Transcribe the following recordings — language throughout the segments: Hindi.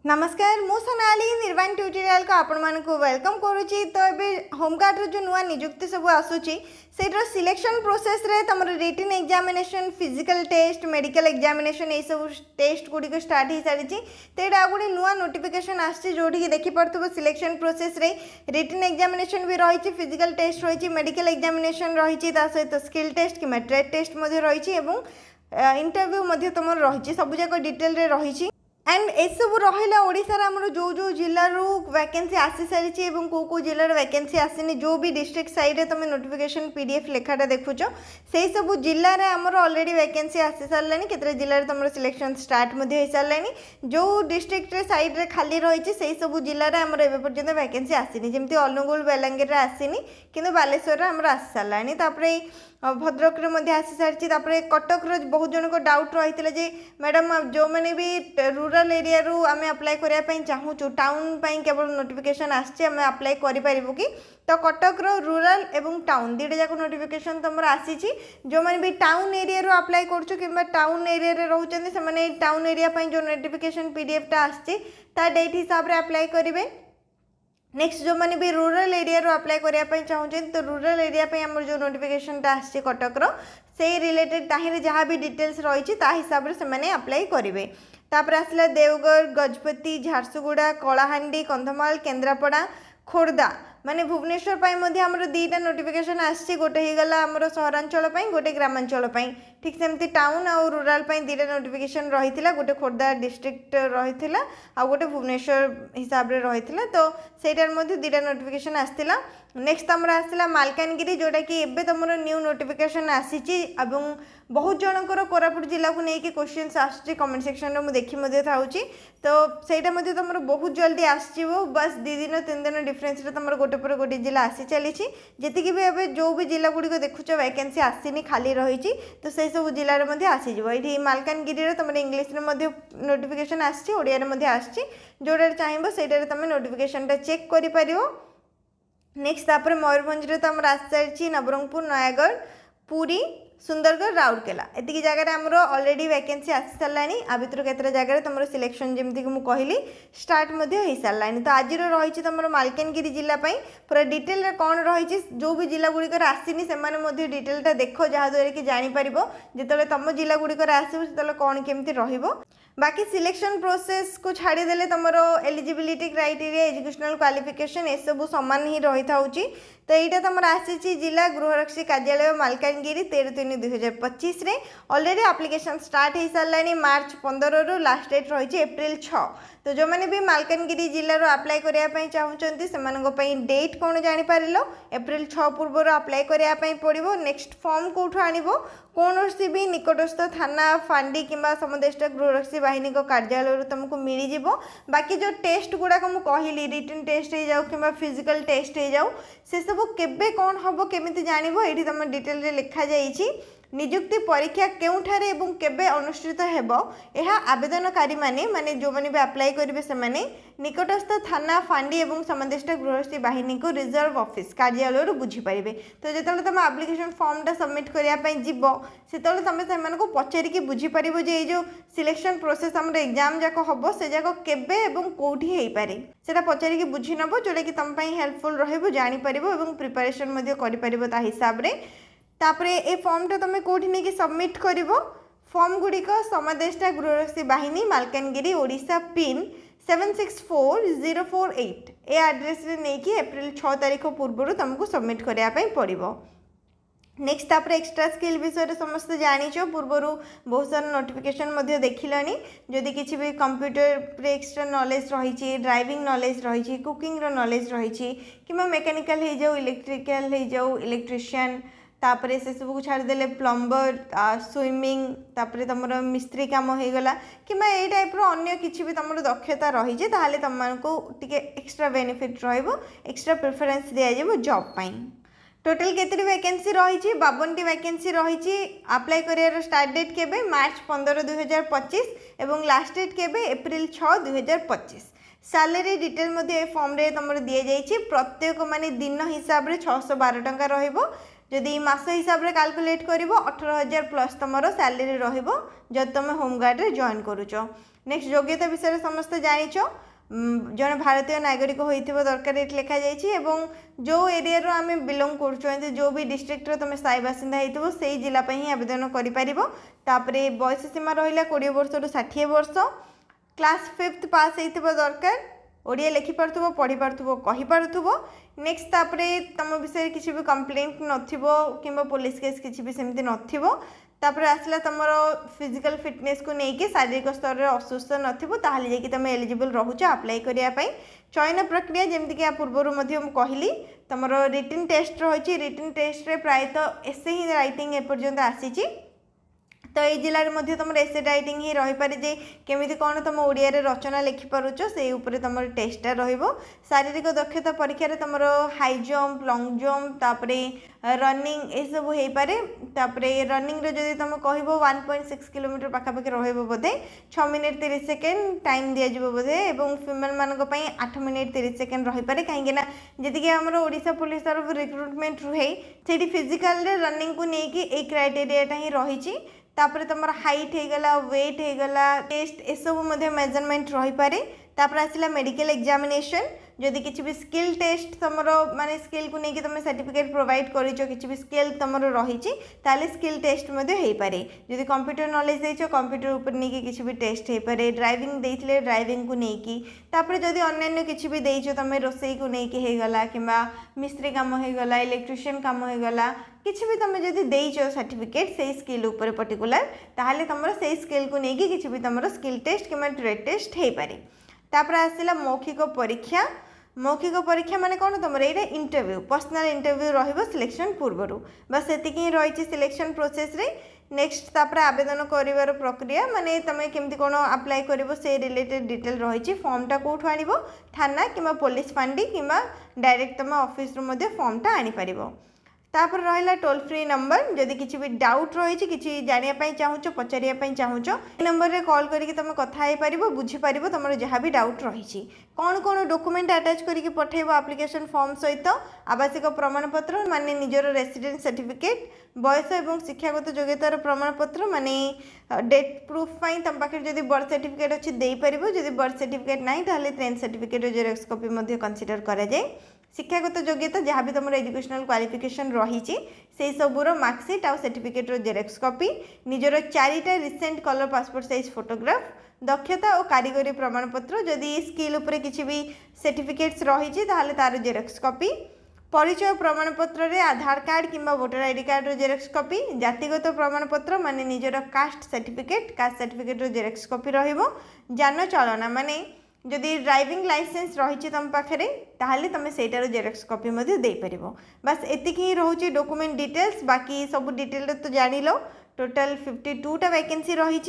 नमस्कार मु सोनाली निर्वाण ट्यूटोरियल को आपण मानकु वेलकम करूची। तो ये होमगार्ड जो नुआ नियुक्ति सब आसूची सेटर सिलेक्शन प्रोसेस रे तमर written examination physical test medical examination ये सब टेस्ट गुडी को स्टार्ट हो सारी तो ये गोटे नुआ नोटिफिकेशन आसी जोटी की देखि पड़थबो सिलेक्शन प्रोसेस रे रिटन एग्जामिनेशन भी रही फिजिकल टेस्ट रही मेडिकल एग्जामिनेशन रही सहित स्किल टेस्ट कि ट्रेड टेस्ट रही इंटरव्यू तुम रही सब जाक डिटेल रे रही एंड एसबू रहा ओडार आमर जो जो जिलू वैकेंसी आसी सारी कौ जिलार वैकेंसी आसनी जो भी डिस्ट्रिक्ट साइड तुम नोटिफिकेशन पीडीएफ लेखाटा देखुच से सब जिले में आमर अलरेडी वैकेंसी आसी सारा केते जिले में तुम सिलेक्शन स्टार्ट हो सारा जो डिस्ट्रिक्ट साइड रे खाली रही से सब जिले में आमर एवं पर्यंत वैकेंसी आसनी जमी अनुगुल बेलांगीर आसनी कि बालेश्वर आमर आसी सारा भद्रक आसी सारी कटक बहुत जन को डाउट रही है मैडम जो मैंने भी रूरल एरिया रू आम अप्लाई करने चाहूँ टाउन केवल नोटिफिकेशन आम अप्लाई करूँ कि तो कटक रूरल एवं टाउन दुईटा जाक नोटिफिकेशन तुम आसी जो मैंने भी टाउन एरिया रू अप्लाई कर टाउन एरिया रे रोचते से टाउन एरिया जो नोटिफिकेशन पीडीएफटा आसी डेट हिसाब से अप्लाई करेंगे। नेक्स्ट जो मैंने भी रूरल एरिया रो अप्लाई करने चाहूँ तो रूरल एरिया आम जो नोटिफिकेशनटा आसी कटक से रिलेटेड ताहिर जहाँ भी डिटेल्स रही हिसाब से अप्लाई करेंगे। तापर आसला देवगढ़ गजपति झारसुगुड़ा कलाहांडी कंधमाल केन्द्रापड़ा खोर्धा माने भुवनेश्वर आमर दुईटा नोटिफिकेशन आसी गोटे होगला आमर सहरांचल गोटे ग्रामांचल ठीक सेमती टाउन आउ रूराल दुईटा नोटिफिकेशन रही गोटे खोर्धा डिस्ट्रिक्ट रही आ गोटे भुवनेश्वर हिसाब से रही तो सहीटार दुईटा नोटिफिकेशन आसला। नेक्स्ट आमर आसला मालकानगिरी जोटा कि एबे तुम न्यू नोटिफिकेशन आसी बहुत जनकर कोरापुट जिला को लेकिन क्वेश्चंस आसुची कमेंट सेक्शन में मुझे देखी था तो सहीटा तुम बहुत जल्दी आसो बस 2 दिन 3 दिन डिफरेन्स तुम गोटे पर गोटे जिला आसी चली जी भी एवं जो भी जिला गुड़िक देखुच वैकेंसी आसनी खाली रही तो से सब जिले में आसीज ये मालकानगिरी तुम इंग्लीश नोटिफिकेशन आसी आसी जोड़ा चाहिए से तुम नोटिफिकेशनटा चेक कर। नेक्स्ट तापर मयूरभंज तो आम आसी सारी नवरंगपुर नयागढ़ पुरी सुंदरगढ़ राउरकेला एतिकी जगह आमर अलरेडी वैकेंसी आसी सारा आ भर केतटा जगह तुम सिलेक्शन जमी कहली स्टार्ट हो सारा तो आज रही तुम मालकानगिरी जिला पूरा डिटेल कौन रही जो भी जिला गुड़िकर आसनी से डिटेलटा देख जहाँद्वारा कि जापर जो तुम जिला गुड़िकर आसो से कौन केमती बाकी सिलेक्शन प्रोसेस को छाड़ीदे तुम एलिजिबिलिटी क्राइटेरिया एजुकेशनल क्वालिफिकेशन ये सब सामान ही रही था तो यहाँ तुम आसी जिला गृहरक्षी कार्यालय मालकानगिरी 13/3/2025 रे ऑलरेडी एप्लिकेशन स्टार्ट हो सारा मार्च 15 रु लास्ट डेट रही एप्रिल 6 तो जो मैंने भी मालकानगिरी जिले अप्लाई करने चाहूँगी से डेट कौन जापर एप्रिल 6 पूर्व अप्लाई करने पड़ो। नेक्स्ट फॉर्म कौटू आण कौन सी भी निकटस्थ थाना फांडी कि समदेष्ट गृहरक्षी बाहिनी कार्यालय तुमको मिल जाव। बाकी जो टेस्ट गुड़ाक मुझे रिटन टेस्ट हो जाऊ कि फिजिकल टेस्ट हो जाऊ से सब केबे कौन हम केमी जानव ये तुम डिटेल रे लिखा जाइए नियुक्ति परीक्षा केउठारे एवं केबे अनुष्ठित हेबो यह आवेदनकारी माने जो मैंने भी अप्लाई करेंगे से निकटस्थ थाना फांडी एवं समदिष्ट गृहरक्षी बाहिनी को रिजर्व ऑफिस कार्यालय बुझीपारे। तो जो तुम एप्लिकेशन फॉर्मटा सबमिट करने जीव से तुम से पचारिकी बुझीपार जे जो सिलेक्शन प्रोसेस आम एग्जाम जाक हम से जाक केबे एवं कौटी हो पारे से पचारिकी बुझी नब जोटा कि तुम हेल्पफुल रही जापर और प्रिपरेशन कर हिसाब से तापरे ए फॉर्मटा तुम कौटी नहीं सबमिट कर फॉर्म गुड़िक समदेष्टा गृहरक्षी बाहिनी मालकानगिरी ओडिशा पिन 764048 ए आड्रेस नहीं कि एप्रिल 6 तारीख पूर्व तुमको सबमिट करने पड़ो। नेक्स्ट तापर एक्स्ट्रा स्किल विषय समस्त जानीच पूर्वर बहुत सारा नोटिफिकेशन देखिलानी जदि किसी भी कंप्यूटर एक्स्ट्रा नॉलेज रही ड्राइविंग नॉलेज रही कुकिंग नॉलेज रही कि मेकानिकल हो जाऊ इलेक्ट्रिकल हो जाऊ इलेक्ट्रीशियन तापरे से सब छाड़देले प्लम्बर स्विमिंग तापरे तुम मिस्त्री काम हो गला कि ये टाइप अन्य किसी भी तुम दक्षता रही है तुमको टे एक्स्ट्रा बेनिफिट एक्स्ट्रा प्रेफरेंस दिज्व जॉब पाई। टोटल केतरी वैकेंसी रही 52टी वैकेंसी रही अप्लाई कर स्टार्ट डेट केबे मार्च 15 2025 एवं लास्ट डेट केबे एप्रिल 6 2025। सैलरी डिटेल फॉर्म रे तुम दि जाइए प्रत्येक माने दिन हिसाब से 612 टंका रहिबो जदि मास हिसाब से कैलकुलेट कर 18,000 प्लस तुम सैलरी रहिबो जब तुम होमगार्ड रे जॉइन करूच। नेक्स्ट योग्यता विषय समस्त जानिछ जन भारतीय नागरिक होइथिबो दरकार एट लिखा जाइछि एवं जो एरिया रो आमे बिलोंग करछो जो भी डिस्ट्रिक्ट रो तमे स्थायी बासिंदा हेइथिबो सेही जिला पे ही आवेदन करि परिबो तापरे बयस सीमा रहिला 20 वर्ष रु 60 वर्ष क्लास 5th पास हेइथिबो दरकार ओडिया लिखि पारथुबो पढ़ी पारथुबो कहि पारथुबो नेक्स्ट तापरे तम विषय किछि भी कंप्लेंट नथिबो किंबा पुलिस केस किछि भी सेमति नथिबो तापरे आसला तुमर फिजिकल फिटनेस को लेकिन शारीरिक स्तर में असुस्थ नथिबो ताहले जेकि तुम एलिजिबल रहुछ अप्लाई करिया पई चयन प्रक्रिया जमती कि पूर्वर कहली तुम रिटन टेस्ट रही रिटन टेस्ट रे प्रायतः एसे ही राइटिंग एपर्यंत आसी तो ये जिले में तुम एसे राइटिंग ही रही पारे जे केमिति कौन तुम ओडिया रे रचना लिखिपारुच से उपरे तुम टेस्टा रहिबो शारीरिक दक्षता परीक्षा रे तुम हाई जंप लॉन्ग जंप तापरे रनिंग ए सब हो पारे तापरे रनिंग रे जदि तुम कहबो 1.6 किलोमीटर पाखापाखि रहइबो बोधे 6 मिनिट 30 सेकेंड टाइम दिया जिवो बोधे एवं फीमेल मानक पई 8 मिनिट 30 सेकेंड रही पारे कहीं ना जदि कि हमर ओडिशा पुलिस तरफ रिक्रुटमेंट रुहे सेठी फिजिकल रे रनिंग को नेकी ए क्राइटेरियाटा ही रहिछि तापर तुम हाइट होगला वेट होगला टेस्ट ए सब मेजरमेंट रही पारे तापर आसला मेडिकल एग्जामिनेशन जदि किसी भी स्किल टेस्ट तुम माने स्किल को लेकिन तुम सर्टिफिकेट प्रोवाइड किसी भी स्किल तुम रही स्किल टेस्ट हो पारे जदि कंप्यूटर नॉलेज देछो कंप्यूटर ऊपर नहीं किसी भी टेस्ट हो पारे ड्राइविंग देथिले ड्राइविंग को लेकिन तापर जदि अन्य किसी भी देछो तुम रोसई को लेकिन होगला किंबा मिस्त्री काम होगला इलेक्ट्रिशियन काम होगला किसी भी तुम जदि देछो सर्टिफिकेट से स्किल ऊपर पर्टिकुलर ताहले तुम से स्किल को लेकिन किसी भी तुम स्किल टेस्ट किंबा ट्रेड टेस्ट हो पारे तापर आसला मौखिक परीक्षा माने कौन तुम ये इंटरव्यू पर्सनल इंटरव्यू रहिबो सिलेक्शन पूर्वर बस एतिक ही रही सिलेक्शन प्रोसेस रे नेक्स्ट तापर आवेदन करिवार प्रक्रिया माने तुम केमती कौन अप्लाई करिवो से रिलेटेड डिटेल रही फॉर्मटा कोठु आनिबो थाना किंबा पुलिस फांडी किंबा डायरेक्ट तुम ऑफिस रो मध्ये फॉर्मटा आनी परिबो तापर रहा टोल फ्री नंबर जदि किसी भी डाउट रही किसी जानापी चाहूच पचारिया चाहूच नंबर रे कॉल करके तुम कथा पार बुझीपार तुम जहाँ भी डाउट रही कौन कौन डॉक्यूमेंट अटैच करके पठेब एप्लिकेशन फॉर्म सहित आवासिक प्रमाणपत्र माने निजर रेसिडेंस सर्टिफिकेट बयस और शिक्षागत योग्यतार प्रमाणपत्र माने डेट प्रूफ तुम पाखे जब बर्थ सर्टिफिकेट अच्छी दे पार जब बर्थ सर्टिफिकेट ना ताहले 10th certificate Xerox copy consider करा जाए शिक्षागत योग्यता जहाँ भी तुम एजुकेशनल क्वालिफिकेशन रही से सबूर मार्कसीट आउ सर्टिफिकेट जेरक्स कॉपी निजर 4टा recent colour passport size photograph दक्षता और कारीगरी प्रमाणपत्र जदि स्किल उपरे किसी भी सर्टिफिकेट्स रही तार जेरक्स कॉपी परिचय प्रमाणपत्र रे आधार कार्ड किंबा voter ID card Xerox copy जातिगत प्रमाणपत्र माने निजर कास्ट सर्टिफिकेट जेरक्स कॉपी रहिबो जान चलना माने जदि ड्राइविंग लाइसेंस रही तुम पाखे ताहले तुम सेटार जेरक्स कॉपी दे पार बस एतिक ही रोचे डॉक्यूमेंट डिटेल्स बाकी सब डिटेल तो जान लो टोटल 52टा वैकेंसी रही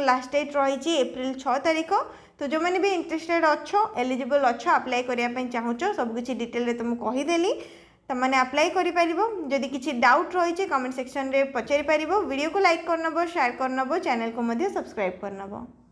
लास्ट डेट रही एप्रिल 6 तारीख तो जो मैंने भी इंटरेस्टेड अच्छो एलिजिबल अच्छो अप्लाई करने चाहूच सबकि डिटेल तुमको कहीदेली तुमने अप्लाई करें जदि किसी डाउट रही कमेंट सेक्शन रे पचारि पार वीडियो को लाइक करनब शेयर करनब चैनल को सब्सक्राइब करनब।